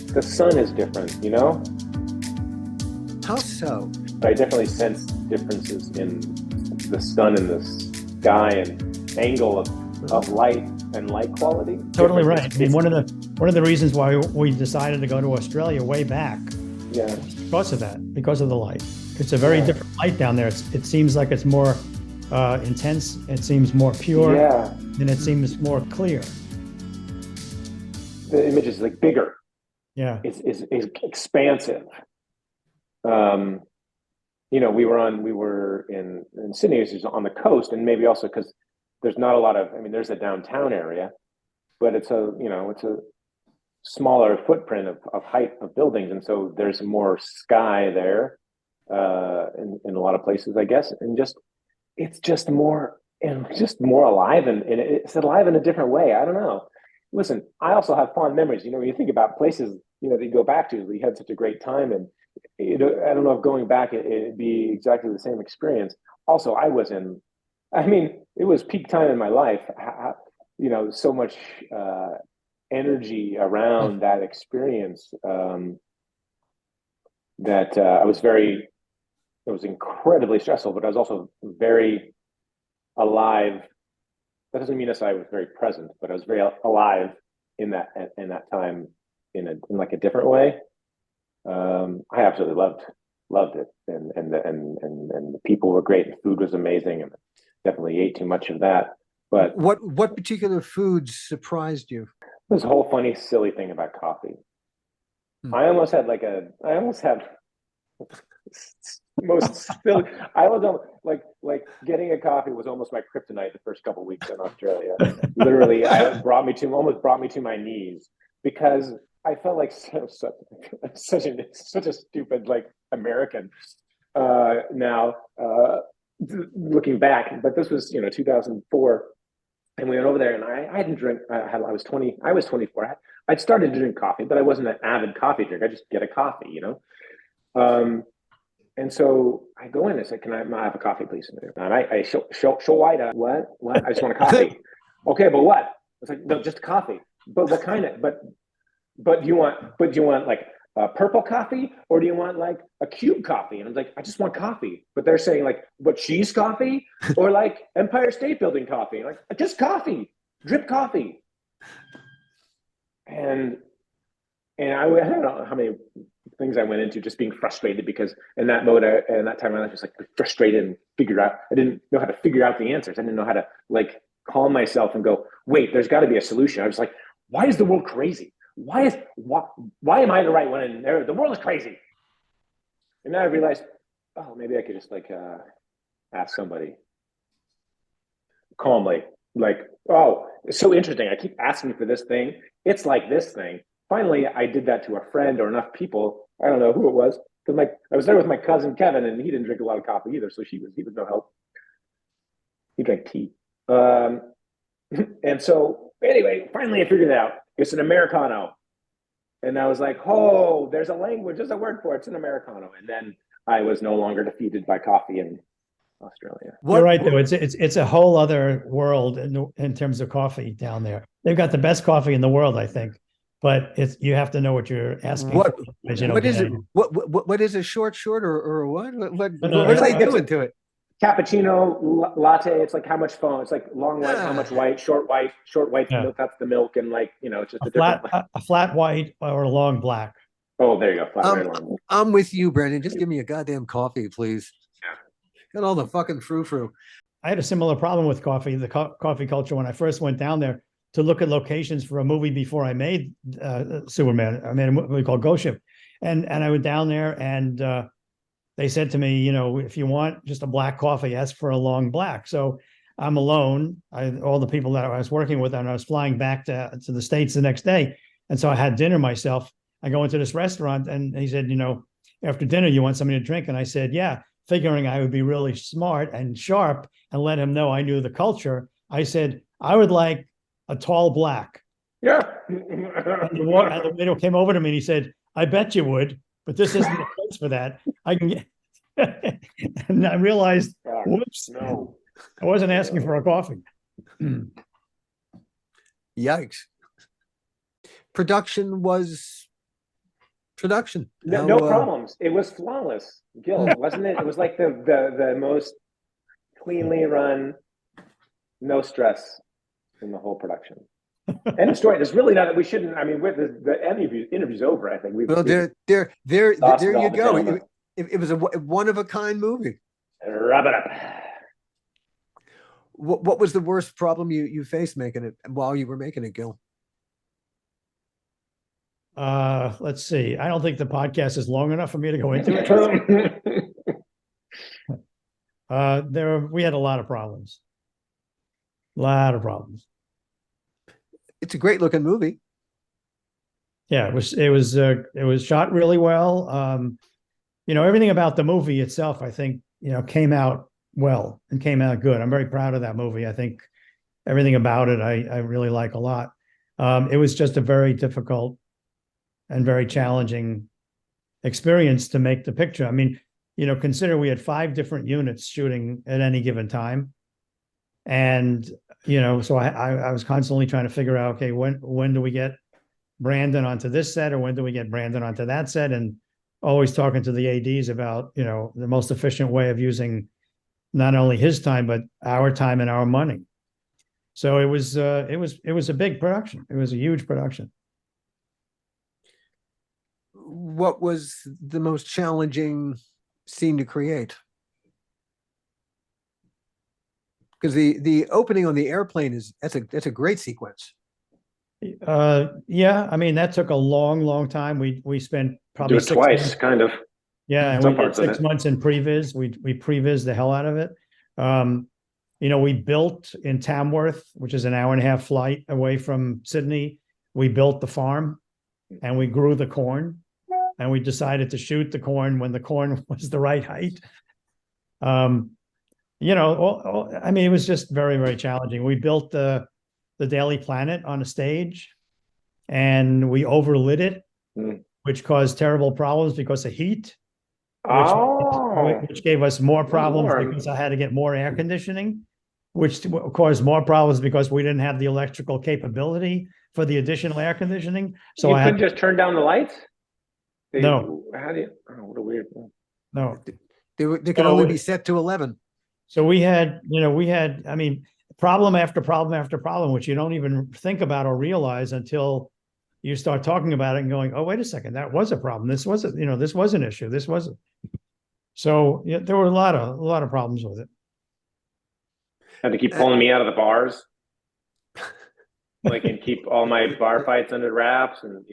The sun is different, you know? How so? I definitely sense differences in the sun and the sky and angle of light and light quality. Totally right. I mean, one of the reasons why we decided to go to Australia way back, Yeah. because of that, because of the light. It's a very different light down there. It seems like it's more intense. It seems more pure. Yeah. And it seems more clear. The image is like bigger. Yeah. Is expansive. You know, we were in Sydney, which is on the coast, and maybe also because there's not a lot of, I mean, there's a downtown area, but it's a smaller footprint of height of buildings, and so there's more sky there in a lot of places, I guess, and it's just more alive, and it's alive in a different way. I don't know. Listen, I also have fond memories. You know, when you think about places, you know, that you go back to, we had such a great time, and I don't know if going back it'd be exactly the same experience. Also, it was peak time in my life. You know, so much energy around that experience that it was incredibly stressful, but I was also very alive. That doesn't mean I was very present, but I was very alive in that time in like a different way. I absolutely loved it, and the people were great, and the food was amazing, and definitely ate too much of that. But what particular foods surprised you? this whole funny, silly thing about coffee. I almost had most silly. I was like getting a coffee was almost my kryptonite the first couple of weeks in Australia. Literally, almost brought me to my knees, because I felt like such a stupid like American now looking back. But this was 2004, and we went over there, and I didn't drink. I was 20. I was 24. I'd started to drink coffee, but I wasn't an avid coffee drinker. I just get a coffee, And so I go in and say, "Can I have a coffee, please?" And I show white. What? I just want a coffee. Okay, but what? It's like, no, just coffee. But what kind of? But do you want like a purple coffee, or do you want like a cube coffee? And I'm like, I just want coffee. But they're saying like, what, cheese coffee, or like Empire State Building coffee? Like, just coffee, drip coffee. And I don't know how many things I went into just being frustrated, because in that mode and that time I was just like frustrated and I didn't know how to figure out the answers. I didn't know how to like calm myself and go, wait, there's got to be a solution. I was like, why is the world crazy? Why am I the right one? And the world is crazy. And now I realized, oh, maybe I could just like ask somebody calmly, like, oh, it's so interesting. I keep asking for this thing. It's like this thing. Finally, I did that to a friend or enough people. I don't know who it was, because I was there with my cousin Kevin, and he didn't drink a lot of coffee either, so he was no help. He drank tea. And so anyway, finally I figured it out. It's an Americano. And I was like, oh, there's a language, there's a word for it. It's an Americano. And then I was no longer defeated by coffee in Australia. You're right, though. It's a whole other world in terms of coffee down there. They've got the best coffee in the world, I think. But you have to know what you're asking. What is it? What is a short or what? What are they doing to it? Cappuccino latte. It's like how much foam. It's like long white, how much white, short white. Yeah. Milk, that's the milk, and like it's just a flat white or a long black. Oh, there you go. Flat white, long. I'm with you, Brandon. Just give me a goddamn coffee, please. Yeah. Got all the fucking frou-frou. I had a similar problem with coffee, the coffee culture, when I first went down there to look at locations for a movie before I made Superman. I made a movie called Ghost Ship, and I went down there, and they said to me, if you want just a black coffee, ask for a long black. So I'm alone. All the people that I was working with, and I was flying back to the States the next day, and so I had dinner myself. I go into this restaurant, and he said, after dinner, you want something to drink? And I said, yeah, figuring I would be really smart and sharp and let him know I knew the culture. I said, I would like a tall black. Yeah. And the waiter came over to me and he said, I bet you would, but this isn't the place for that. I can get. And I realized, Fuck, whoops, no. I wasn't asking for a coffee. Yikes. Production was production. No, no problems. It was flawless, Gil, wasn't it? It was like the most cleanly run, no stress in the whole production. End of story. There's really not. We shouldn't. I mean, with the interview's over. I think we've. Well, there exhausted all you the go. gentlemen. It was a one of a kind movie. Wrap it up. What was the worst problem you faced making it while you were making it, Gil? Let's see. I don't think the podcast is long enough for me to go into it. We had a lot of problems. It's a great looking movie. Yeah, it was shot really well. Everything about the movie itself, I think, came out well and came out good. I'm very proud of that movie. I think everything about it, I really like a lot. It was just a very difficult and very challenging experience to make the picture. I mean, consider we had 5 different units shooting at any given time. And, so I was constantly trying to figure out, okay, when do we get Brandon onto this set, or when do we get Brandon onto that set? And always talking to the ADs about, the most efficient way of using not only his time, but our time and our money. So it was a big production. It was a huge production. What was the most challenging scene to create? Because the opening on the airplane that's a great sequence. Yeah, I mean, that took a long time. We spent probably Do it twice, months. kind of. Yeah, and Some we did parts of 6 it. months in previs. We previs the hell out of it. We built in Tamworth, which is an 1.5-hour flight away from Sydney. We built the farm and we grew the corn, and we decided to shoot the corn when the corn was the right height. I mean, it was just very, very challenging. We built the Daily Planet on a stage, and we overlit it, which caused terrible problems because of heat, which gave us more problems because I had to get more air conditioning, which caused more problems because we didn't have the electrical capability for the additional air conditioning. So you couldn't just turn down the lights? No. How do you? Oh, what a weird. No. They could only be set to 11. So we had, I mean, problem after problem after problem, which you don't even think about or realize until you start talking about it and going, oh, wait a second, that was a problem. This wasn't, this was an issue. This wasn't. So yeah, there were a lot of problems with it. Had to keep pulling me out of the bars, and keep all my bar fights under wraps, and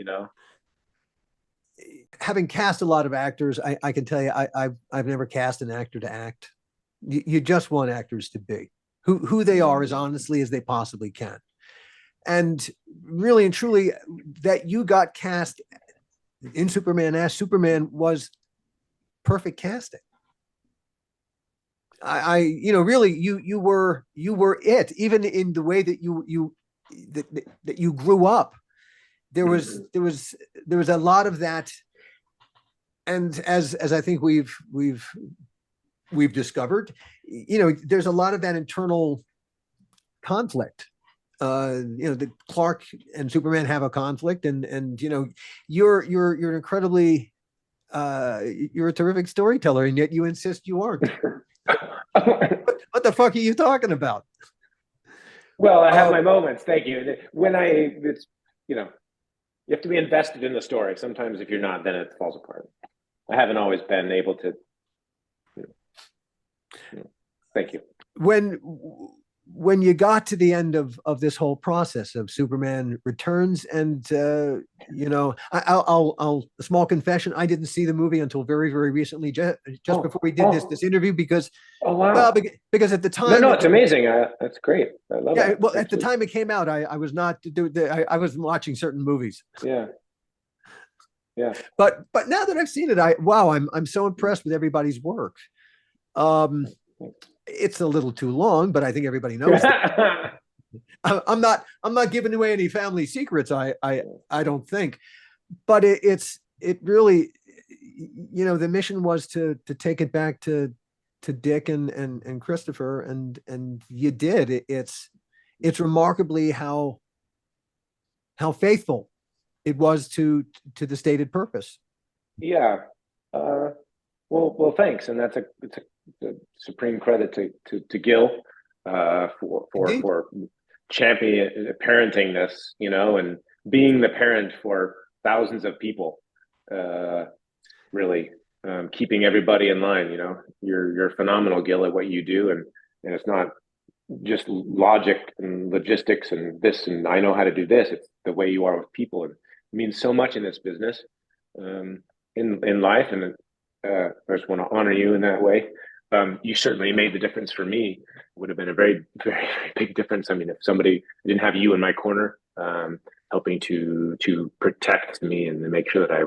Having cast a lot of actors, I can tell you, I've never cast an actor to act. You just want actors to be who they are as honestly as they possibly can. And really and truly, that you got cast in Superman as Superman was perfect casting. Really, you were it, even in the way that you grew up. There was a lot of that, and as I think we've discovered, there's a lot of that internal conflict. The Clark and Superman have a conflict, and you're incredibly you're a terrific storyteller, and yet you insist you aren't. What the fuck are you talking about? Well, I have my moments. Thank you. It's you have to be invested in the story. Sometimes if you're not, then it falls apart. I haven't always been able to. Thank you. When you got to the end of this whole process of Superman Returns, and I'll a small confession, I didn't see the movie until very, very recently, just before we did this interview, because because at the time, no, it's amazing. That's great. I love it. Well, at the time it came out, I was not I was watching certain movies. Yeah. But now that I've seen it, I'm so impressed with everybody's work. It's a little too long, but I think everybody knows that. I'm not giving away any family secrets. I don't think, but it really, the mission was to take it back to Dick and Christopher, and you did. It's remarkably how faithful it was to the stated purpose. Yeah. Well, thanks, and it's a supreme credit to Gil for championing parenting this, and being the parent for thousands of people. Really keeping everybody in line. You're phenomenal, Gil, at what you do, and it's not just logic and logistics and this, and I know how to do this. It's the way you are with people, and it means so much in this business, in life. And I just want to honor you in that way. You certainly made the difference for me. It would have been a very, very, very big difference. I mean, if somebody didn't have you in my corner, helping to protect me and make sure that I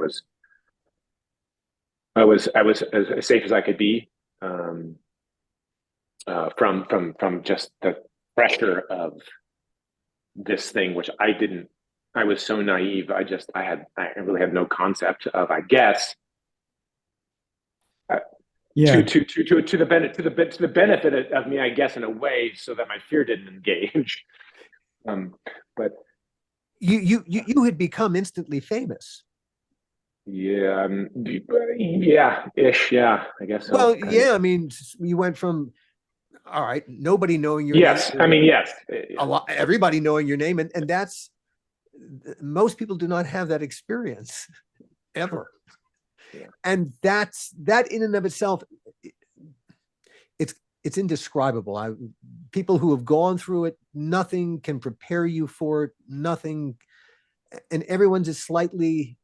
was as safe as I could be, from just the pressure of this thing, which I was so naive. I really had no concept of, I guess, Yeah. to the benefit of me, I guess, in a way, so that my fear didn't engage. But you had become instantly famous. Yeah, I guess so. Well, yeah, I mean, you went from, all right, nobody knowing your yes, name. I mean, yes, everybody knowing your name, and that's, most people do not have that experience ever. Yeah. And that in and of itself, it's indescribable. People who have gone through it, nothing can prepare you for it. Nothing, and everyone's just slightly,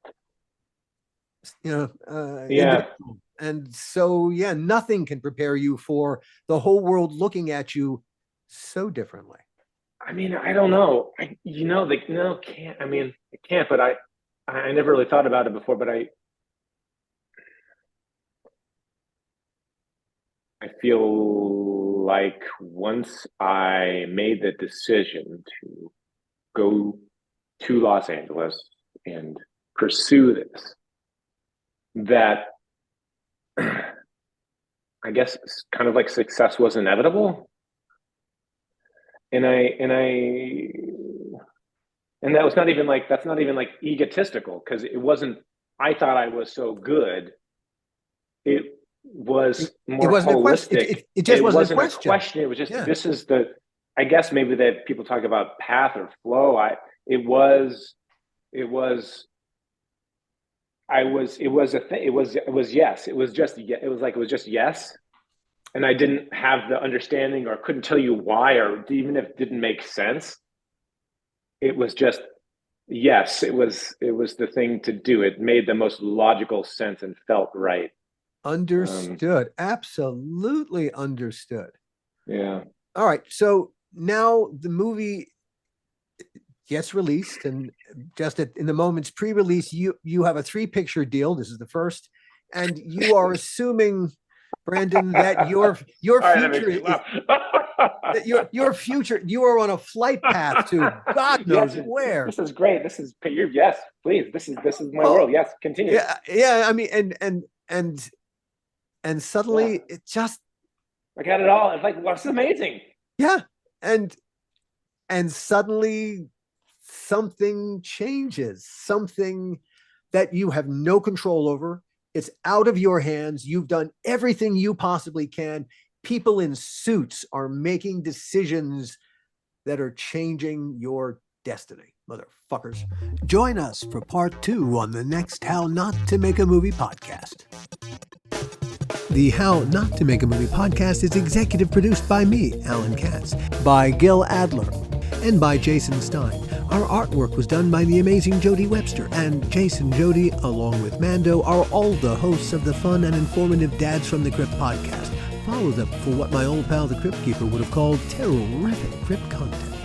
individual. And so, yeah, nothing can prepare you for the whole world looking at you so differently. I mean, I don't know. Can't. I mean, it can't. But I never really thought about it before. But I feel like once I made the decision to go to Los Angeles and pursue this, that I guess kind of like success was inevitable. And that's not even like egotistical, because it wasn't, I thought I was so good. It was more holistic. It just wasn't a question. It was just, this is I guess maybe that people talk about path or flow. It was yes. It was just yes. And I didn't have the understanding, or couldn't tell you why, or even if it didn't make sense. It was just yes. It was the thing to do. It made the most logical sense and felt right. Understood. Absolutely understood. Yeah. All right. So now the movie gets released, and just in the moments pre-release, you have a 3-picture deal. This is the first, and you are assuming, Brandon, that your future your future, you are on a flight path to God knows where. This is great. Yes, please. This is my world. Yes, continue. Yeah. I mean, and suddenly it just, I got it all. It's like, well, it's amazing. Yeah, and suddenly something changes, something that you have no control over. It's out of your hands. You've done everything you possibly can. People in suits are making decisions that are changing your destiny, motherfuckers. Join us for part 2 on the next How Not to Make a Movie podcast. The How Not to Make a Movie podcast is executive produced by me, Alan Katz, by Gil Adler, and by Jason Stein. Our artwork was done by the amazing Jodie Webster, and Jason Jodie, along with Mando, are all the hosts of the fun and informative Dads from the Crypt podcast. Follow them for what my old pal the Crypt Keeper would have called terrific crypt content.